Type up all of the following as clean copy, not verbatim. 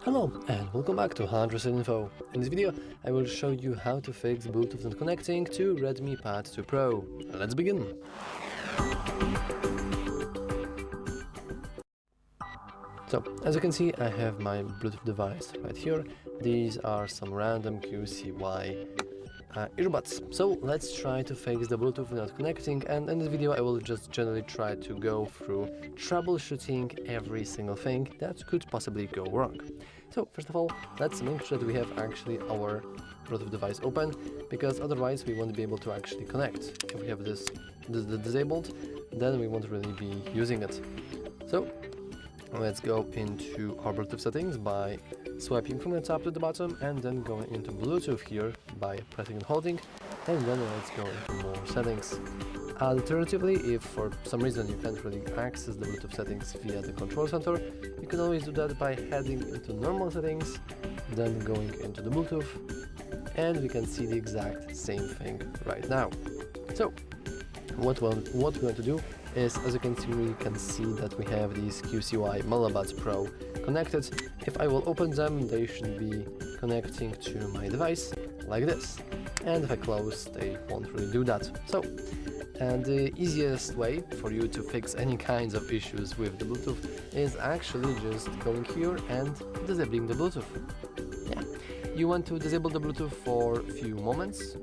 Hello and welcome back to hardreset.info. In this video I will show you how to fix Bluetooth not connecting to Redmi Pad 2 Pro. Let's begin. So, as you can see, I have my Bluetooth device right here. These are some random QCY earbuds. So let's try to fix the Bluetooth not connecting, and in this video I will just generally try to go through troubleshooting every single thing that could possibly go wrong. So first of all, let's make sure that we have actually our Bluetooth device open, because otherwise we won't be able to actually connect. If we have this disabled, then we won't really be using it. So let's go into our Bluetooth settings by swiping from the top to the bottom, and then going into Bluetooth here by pressing and holding, and then let's go into more settings. Alternatively, if for some reason you can't really access the Bluetooth settings via the control center, you can always do that by heading into normal settings, then going into the Bluetooth, and we can see the exact same thing right now. So what we want to do is, as you can see, we can see that we have these QCY Buds Pro connected. If I will open them, they should be connecting to my device like this, and if I close, they won't really do that. So, and the easiest way for you to fix any kinds of issues with the Bluetooth is actually just going here and disabling the Bluetooth. Yeah, you want to disable the Bluetooth for a few moments.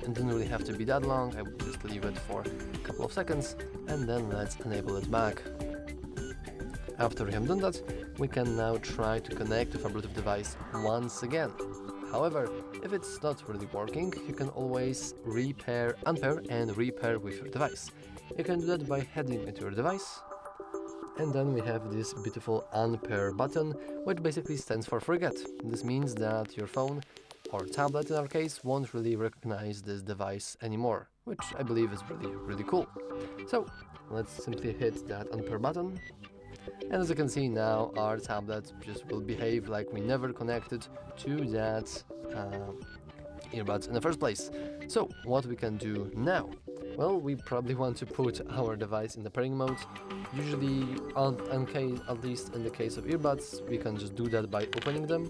It doesn't really have to be that long. I would just leave it for a couple of seconds, and then let's enable it back. After we have done that, we can now try to connect with our Bluetooth device once again. However, if it's not really working, you can always unpair and repair with your device. You can do that by heading into your device, and then we have this beautiful unpair button, which basically stands for forget. This means that your phone or tablet in our case won't really recognize this device anymore, which I believe is really cool. So let's simply hit that unpair button, and as you can see now, our tablet just will behave like we never connected to that earbuds in the first place. So what we can do now? Well, we probably want to put our device in the pairing mode. Usually, at least in the case of earbuds, we can just do that by opening them,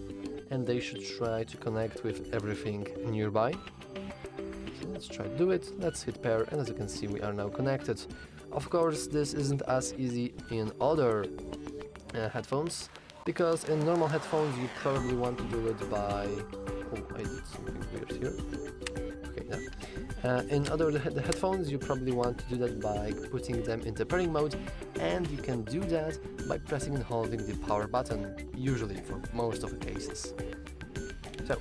and they should try to connect with everything nearby. So let's try to do it. Let's hit pair, and as you can see, we are now connected. Of course, this isn't as easy in other headphones, because in normal headphones you probably want to do it by... Oh, I did something weird here. Okay, yeah. In other headphones you probably want to do that by putting them into pairing mode, and you can do that by pressing and holding the power button, usually for most of the cases. So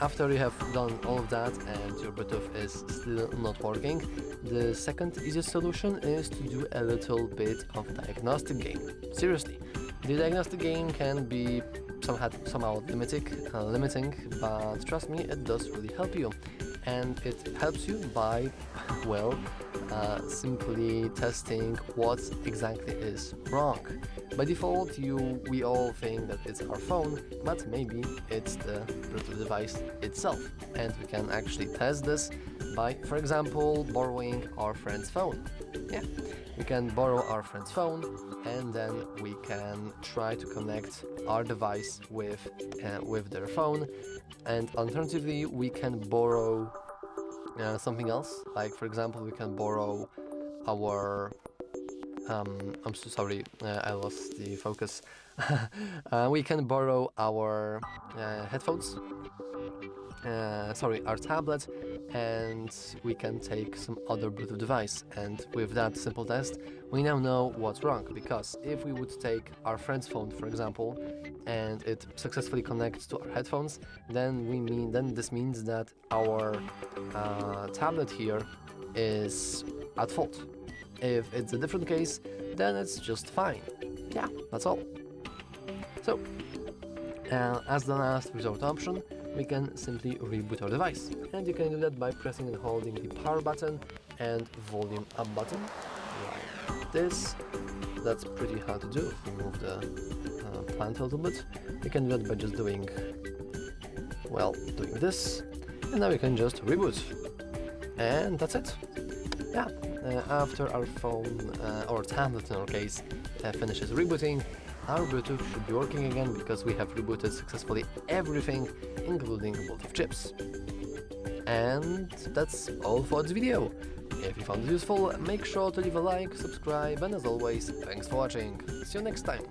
after you have done all of that and your Bluetooth is still not working, the second easiest solution is to do a little bit of diagnostic game. Seriously, the diagnostic game can be somehow limiting, but trust me, it does really help you. And it helps you by, well, simply testing what exactly is wrong. By default, we all think that it's our phone, but maybe it's the Bluetooth device itself. And we can actually test this by, for example, borrowing our friend's phone. Yeah, we can borrow our friend's phone, and then we can try to connect our device with their phone. And alternatively, we can borrow something else, like for example, we can borrow our I'm so sorry, I lost the focus. We can borrow our headphones, our tablet, and we can take some other Bluetooth device. And with that simple test, we now know what's wrong, because if we would take our friend's phone, for example, and it successfully connects to our headphones, then this means that our tablet here is at fault. If it's a different case, then it's just fine. Yeah, that's all. So, as the last resort option, we can simply reboot our device, and you can do that by pressing and holding the power button and volume up button like this. That's pretty hard to do if we move the plant a little bit. You can do that by just doing this, and now we can just reboot, and that's it. Yeah, after our phone or tablet in our case finishes rebooting, our Bluetooth should be working again because we have rebooted successfully everything, including Bluetooth chips. And that's all for this video. If you found it useful, make sure to leave a like, subscribe, and as always, thanks for watching. See you next time.